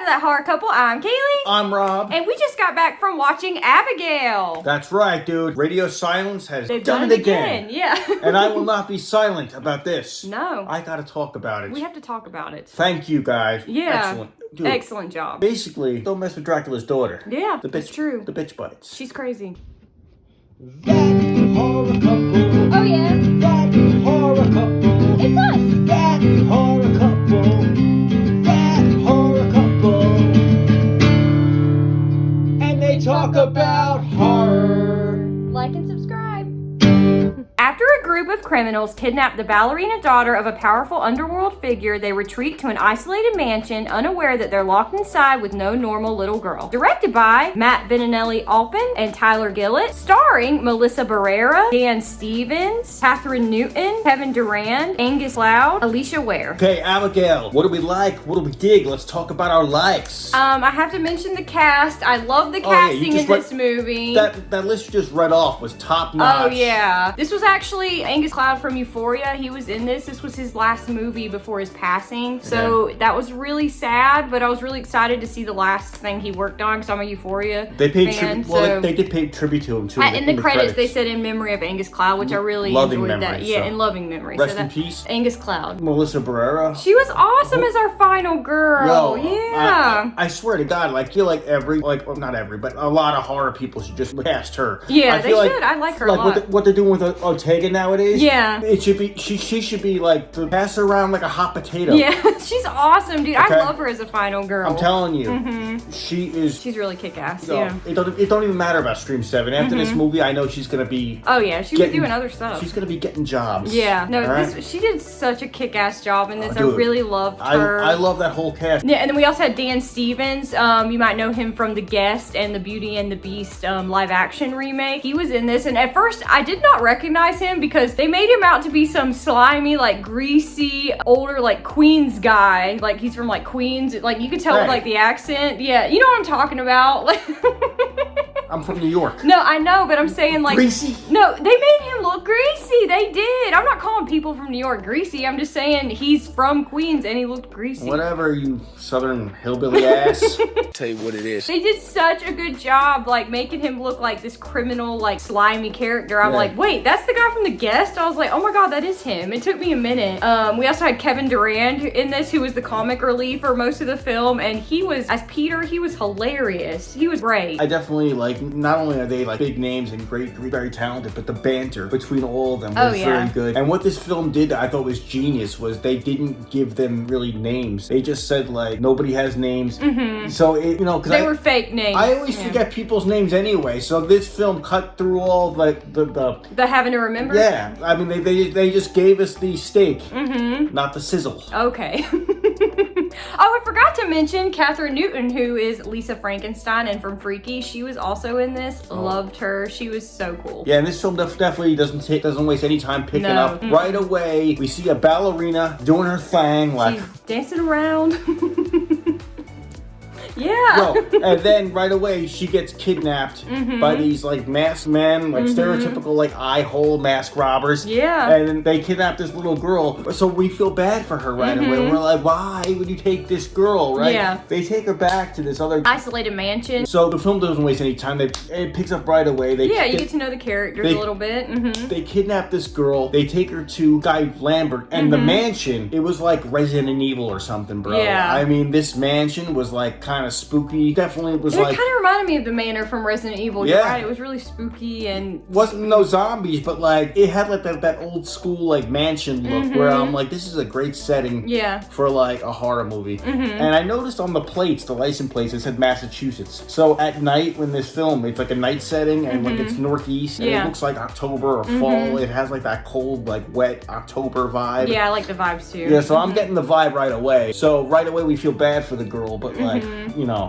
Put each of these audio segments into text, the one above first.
to That Horror Couple. I'm Kaylee. I'm Rob. And we just got back from watching Abigail. That's right, dude. Radio silence has They've done it again. Yeah. And I will not be silent about this. No. I gotta talk about it. We have to talk about it. Thank you, guys. Yeah. Excellent. Dude, excellent job. Basically, don't mess with Dracula's daughter. Yeah, the bitch, that's true. The bitch bites. She's crazy. That horror couple. Oh, yeah. That horror couple. It's us. That horror couple. That horror couple. And they talk about horror. Like and subscribe. After a group of criminals kidnap the ballerina daughter of a powerful underworld figure, they retreat to an isolated mansion, unaware that they're locked inside with no normal little girl. Directed by Matt Bettinelli-Alpin and Tyler Gillett, starring Melissa Barrera, Dan Stevens, Catherine Newton, Kevin Durand, Angus Cloud, Alicia Ware. Okay, Abigail, what do we like? What do we dig? Let's talk about our likes. I have to mention the cast. I love the casting in this movie. That list you just read off was top notch. Oh, yeah. This was actually Angus Cloud from Euphoria. He was in this. This was his last movie before his passing. So that was really sad, but I was really excited to see the last thing he worked on because I'm a Euphoria fan. They did pay tribute to him, too. In the credits, they said in memory of Angus Cloud, which I really enjoyed that. Yeah, in loving memory. Rest in peace. Angus Cloud. Melissa Barrera. She was awesome as our final girl. Yeah. I swear to God, I feel like not every, but a lot of horror people should just cast her. Yeah, they should. I like her a lot. What they're doing with Ortega nowadays. Yeah. It should be, she should be pass her around like a hot potato. Yeah, she's awesome, dude. Okay? I love her as a final girl. I'm telling you, she's really kick-ass. Yeah. It don't even matter about Stream 7. After this movie, I know she's gonna be. Oh yeah, she'll be doing other stuff. She's gonna be getting jobs. Yeah. No, she did such a kick-ass job in this. I really loved her. I love that whole cast. Yeah, and then we also had Dan Stevens. You might know him from The Guest and the Beauty and the Beast live-action remake. He was in this, and at first I did not recognize him because they made him out to be some slimy, greasy, older, Queens guy. He's from Queens. You could tell with the accent. Yeah, you know what I'm talking about. I'm from New York. No, I know, but I'm saying greasy? No, they made him look greasy. They did. I'm not calling people from New York greasy. I'm just saying he's from Queens and he looked greasy. Whatever, you southern hillbilly ass. Tell you what it is. They did such a good job, making him look like this criminal, slimy character. I'm like, wait, that's the guy from The Guest? I was like, oh my God, that is him. It took me a minute. We also had Kevin Durand in this, who was the comic relief for most of the film, and he was, as Peter, he was hilarious. He was great. I definitely not only are they big names and great, very talented, but the banter between all of them was very good. And what this film did, I thought was genius, was they didn't give them really names. They just said nobody has names. So because they were fake names. I always forget people's names anyway. So this film cut through all the having to remember. Yeah, I mean they just gave us the steak, not the sizzle. Okay. Oh, I forgot to mention Catherine Newton, who is Lisa Frankenstein and from Freaky. She was also in this. Loved her. She was so cool. Yeah, and this film definitely doesn't waste any time picking up. Right away, we see a ballerina doing her thing. She's dancing around. Yeah. And then right away she gets kidnapped by these masked men, stereotypical eye hole mask robbers. Yeah. And then they kidnap this little girl. So we feel bad for her right away. We're like, why would you take this girl, right? Yeah. They take her back to this other isolated mansion. So the film doesn't waste any time. It picks up right away. You get to know the characters a little bit. They kidnap this girl. They take her to Guy Lambert. And the mansion, it was like Resident Evil or something, bro. Yeah. I mean, this mansion was kind of spooky. Definitely was It kind of reminded me of the manor from Resident Evil. Yeah. You're right. It was really spooky and wasn't no zombies, but it had that old school mansion look where I'm like, this is a great setting for a horror movie. And I noticed on the plates, the license plates, it said Massachusetts. So at night when this film, it's a night setting and it's northeast and it looks like October or fall. It has that cold, wet October vibe. Yeah, I like the vibes too. Yeah, so I'm getting the vibe right away. So right away we feel bad for the girl, but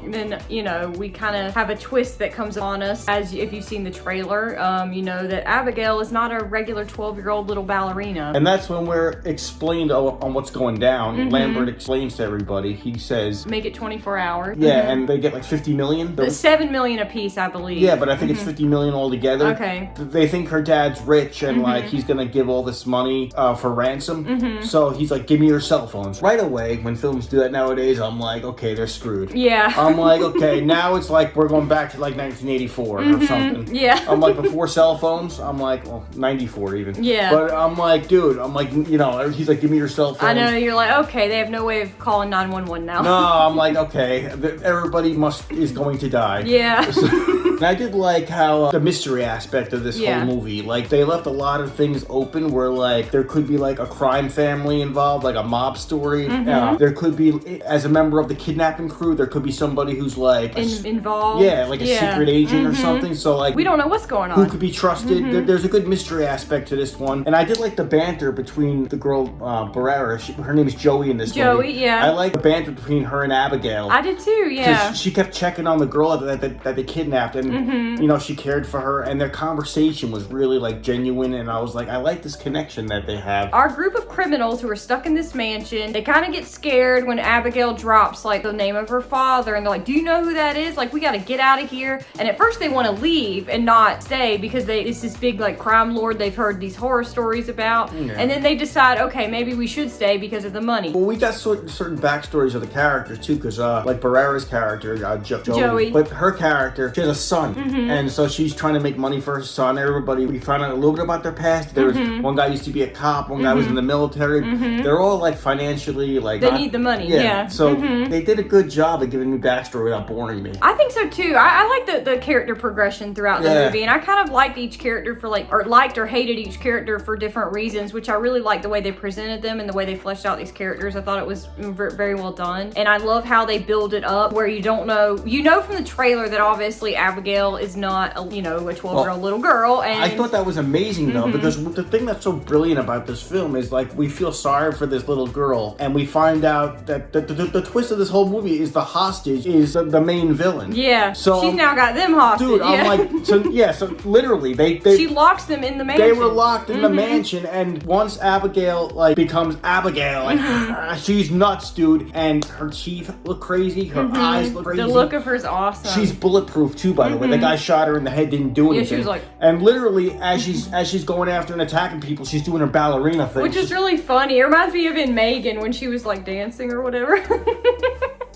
No. then, you know, we kind of have a twist that comes on us, as if you've seen the trailer, you know, that Abigail is not a regular 12-year-old little ballerina. And that's when we're explained on what's going down. Lambert explains to everybody. He says, make it 24 hours. Yeah, and they get like 50 million. 7 million a piece, I believe. Yeah, but I think it's 50 million altogether. Okay. They think her dad's rich and like he's gonna give all this money for ransom. So he's like, give me your cell phones. Right away, when films do that nowadays, I'm like, okay, they're screwed. Yeah. I'm like, okay, now it's like we're going back to like 1984 or something. Yeah. I'm like, before cell phones, I'm like, well, 94 even. Yeah. But I'm like, dude, I'm like, you know, he's like, give me your cell phones. I know, you're like, okay, they have no way of calling 911 now. No, I'm like, okay, everybody is going to die. Yeah. And I did like how the mystery aspect of this whole movie, like they left a lot of things open where like there could be like a crime family involved, like a mob story. There could be, as a member of the kidnapping crew, there could be somebody who's like involved. Yeah, like a secret agent or something. So like we don't know what's going on. Who could be trusted? There's a good mystery aspect to this one, and I did like the banter between the girl Barrera. Her name is Joey in this movie. Joey, yeah. I like the banter between her and Abigail. I did too, yeah. She kept checking on the girl that they kidnapped, and you know, she cared for her, and their conversation was really like genuine, and I was like, I like this connection that they have. Our group of criminals who are stuck in this mansion, they kind of get scared when Abigail drops like the name of her father, and they're like, do you know who that is? Like, we gotta get out of here. And at first they want to leave and not stay because it's this big like crime lord they've heard these horror stories about. And then they decide, okay, maybe we should stay because of the money. Well, we got certain backstories of the characters too, because like Barrera's character, Joey, but her character, she has a son, and so she's trying to make money for her son. Everybody, we found out a little bit about their past. There was one guy used to be a cop, one guy was in the military. They're all like financially like they need the money. Yeah. So they did a good job of giving me backstory without boring me. I think so too. I like the character progression throughout the movie, and I kind of liked each character for like, or liked or hated each character for different reasons, which I really liked the way they presented them and the way they fleshed out these characters. I thought it was very well done, and I love how they build it up where you don't know, from the trailer that obviously Abigail is not a 12-year-old little girl. And I thought that was amazing though, because the thing that's so brilliant about this film is like we feel sorry for this little girl, and we find out that the twist of this whole movie is the hostage is the main villain. Yeah. So she's now got them hostage. Dude, I'm like, so literally they she locks them in the mansion. They were locked in the mansion, and once Abigail like becomes Abigail, like she's nuts, dude, and her teeth look crazy, her eyes look crazy. The look of her is awesome. She's bulletproof too, by the way. The guy shot her in the head, didn't do anything. Yeah, she was like, and literally as she's going after and attacking people, she's doing her ballerina thing, which is really funny. It reminds me of in Megan when she was like dancing or whatever.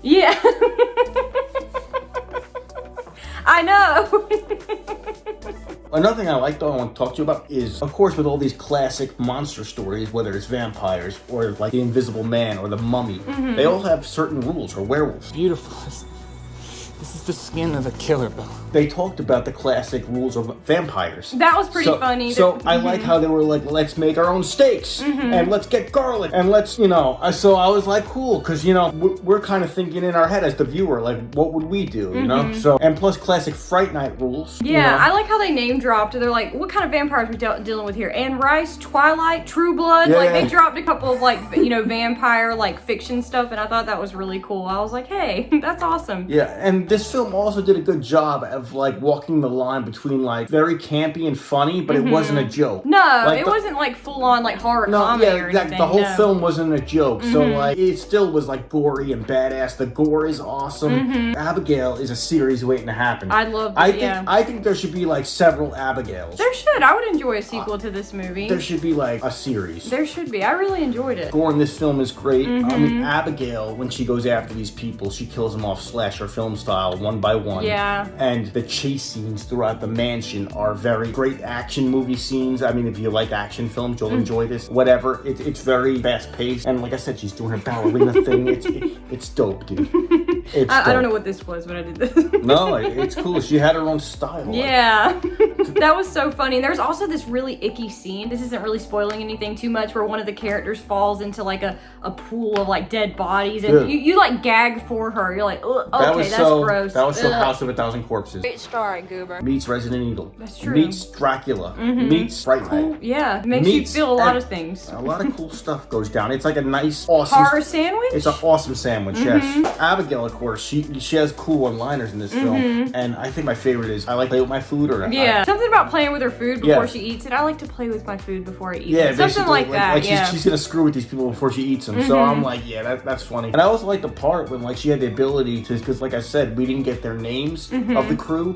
Yeah. I know. Another thing I like though I want to talk to you about is, of course, with all these classic monster stories, whether it's vampires or like the Invisible Man or the Mummy, they all have certain rules, or werewolves. Beautiful. This is the skin of the killer, Bill. They talked about the classic rules of vampires. That was pretty funny. So I like how they were like, let's make our own steaks and let's get garlic and let's, so I was like, cool, because, we're kind of thinking in our head as the viewer, like, what would we do, you know? So, and plus classic Fright Night rules. Yeah, I like how they name dropped. They're like, what kind of vampires are we dealing with here? Anne Rice, Twilight, True Blood. Yeah. Like, they dropped a couple of, like, vampire, like, fiction stuff, and I thought that was really cool. I was like, hey, that's awesome. Yeah, and this film also did a good job of like walking the line between like very campy and funny, but it wasn't a joke. No, like it wasn't like full on like horror comedy or anything. The whole film wasn't a joke, so like it still was like gory and badass. The gore is awesome. Abigail is a series waiting to happen. I love that. I think there should be like several Abigails. There should. I would enjoy a sequel to this movie. There should be like a series. There should be. I really enjoyed it. Gore in this film is great. I mean, Abigail, when she goes after these people, she kills them off slasher film style, one by one. Yeah. And the chase scenes throughout the mansion are very great action movie scenes. I mean, if you like action films, you'll enjoy this. Whatever. It's very fast paced. And like I said, she's doing her ballerina thing. It's dope, dude. I don't know what this was when I did this. No, it's cool. She had her own style. Yeah. That was so funny. And there's also this really icky scene. This isn't really spoiling anything too much, where one of the characters falls into like a pool of like dead bodies, and you like gag for her. You're like, okay, that's gross. That was so House of a Thousand Corpses. Great starring, Goober. Meets Resident Evil. That's true. Meets Dracula. Meets Fright Night. Yeah, it makes you feel a lot of things. A lot of cool stuff goes down. It's like a nice, awesome horror sandwich. It's an awesome sandwich. Yes. Abigail, of course, she has cool one-liners in this film, and I think my favorite is I like to play with my food, or something about playing with her food before she eats it. I like to play with my food before I eat it. Something like that. Like she's gonna screw with these people before she eats them. So I'm like, that's funny. And I also like the part when like she had the ability to, because like I said, we didn't get their names of the crew,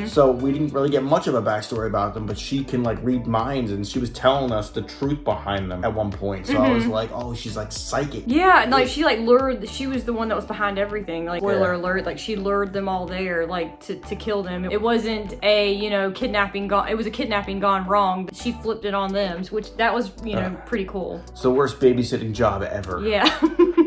so we didn't really get much of a backstory about them. But she can like read minds, and she was telling us the truth behind them at one point. So I was like, oh, she's like psychic. Yeah, and like she like lured. She was the one that was behind everything. Like spoiler alert, like she lured them all there, like to kill them. It wasn't a kidnapping gone. It was a kidnapping gone wrong, but she flipped it on them, which that was pretty cool. It's the worst babysitting job ever. Yeah.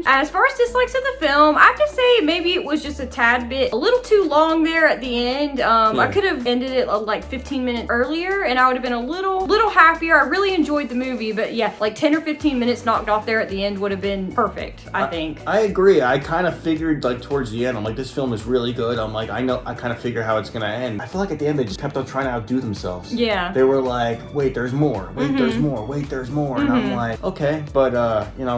As far as dislikes of the film, I have to say maybe it was just a tad bit, a little too long there at the end. I could have ended it like 15 minutes earlier, and I would have been a little happier. I really enjoyed the movie, but yeah, like 10 or 15 minutes knocked off there at the end would have been perfect, I think. I agree. I kind of figured like towards the end, I'm like, this film is really good. I'm like, I kind of figure how it's gonna end. I feel like at the end they just kept on trying to outdo themselves. Yeah. They were like, wait, there's more. Wait, there's more. Wait, there's more. And I'm like, okay, but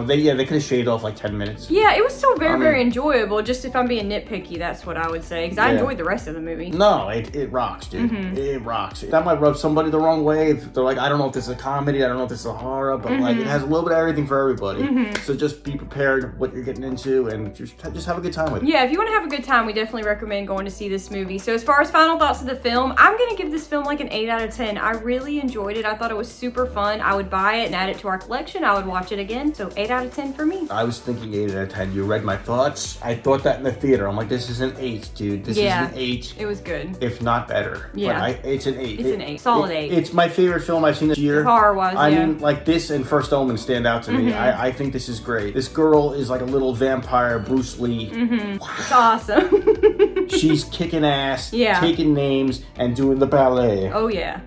they could have shaved off like 10 minutes. Yeah, it was still very enjoyable. Just if I'm being nitpicky, that's what I would say, because I enjoyed the rest of the movie. No, it rocks, dude. It rocks. That might rub somebody the wrong way. If they're like, I don't know if this is a comedy, I don't know if this is a horror, but like it has a little bit of everything for everybody. So just be prepared what you're getting into, and just have a good time with it. Yeah, if you want to have a good time, we definitely recommend going to see this movie. So as far as final thoughts of the film, I'm gonna give this film like an 8 out of 10. I really enjoyed it. I thought it was super fun. I would buy it and add it to our collection. I would watch it again. So 8 out of 10 for me. I was thinking 8 out of 10. You read my thoughts. I thought that in the theater. I'm like, this is an 8, dude. This is an 8. It was good. If not better. Yeah. But it's an 8. It's an 8. Solid 8. It's my favorite film I've seen this year. Horror-wise, I mean, like this and First Omen stand out to me. I think this is great. This girl is like a little vampire Bruce Lee. It's awesome. She's kicking ass, taking names, and doing the ballet. Oh, yeah.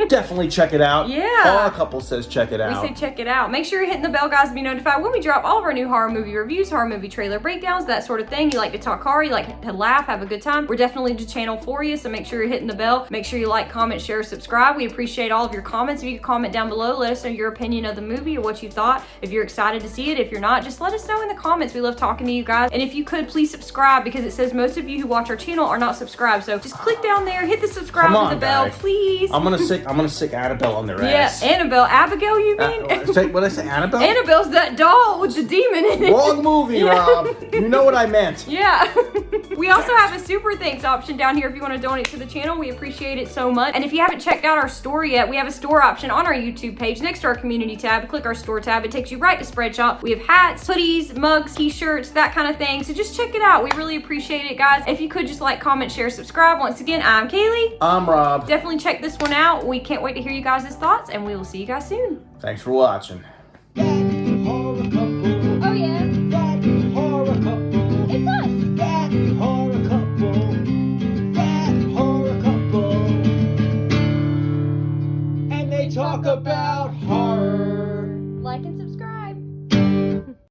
Definitely check it out. Yeah. Our couple says check it out. We say check it out. Make sure you're hitting the bell, guys, to be notified when we drop all of our new horror movie reviews, horror movie trailer breakdowns, that sort of thing. You like to talk horror, you like to laugh, have a good time. We're definitely the channel for you, so make sure you're hitting the bell. Make sure you like, comment, share, subscribe. We appreciate all of your comments. If you can comment down below, let us know your opinion of the movie or what you thought. If you're excited to see it, if you're not, just let us know in the comments. We love talking to you guys. And if you could, please subscribe, because it says most of you who watch our channel are not subscribed. So just click down there, hit the subscribe and the bell, please. I'm gonna stick Annabelle on their ass. Yeah, Annabelle. Abigail, you mean? What did I say, Annabelle? Annabelle's that doll with the demon in it. Wrong movie, Rob. You know what I meant. Yeah. We also have a super thanks option down here if you want to donate to the channel. We appreciate it so much. And if you haven't checked out our store yet, we have a store option on our YouTube page next to our community tab. Click our store tab. It takes you right to Spreadshop. We have hats, hoodies, mugs, t-shirts, that kind of thing. So just check it out. We really appreciate it, guys. If you could just like, comment, share, subscribe. Once again, I'm Kaylee. I'm Rob. Definitely check this one out. We can't wait to hear you guys' thoughts, and we will see you guys soon. Thanks for watching.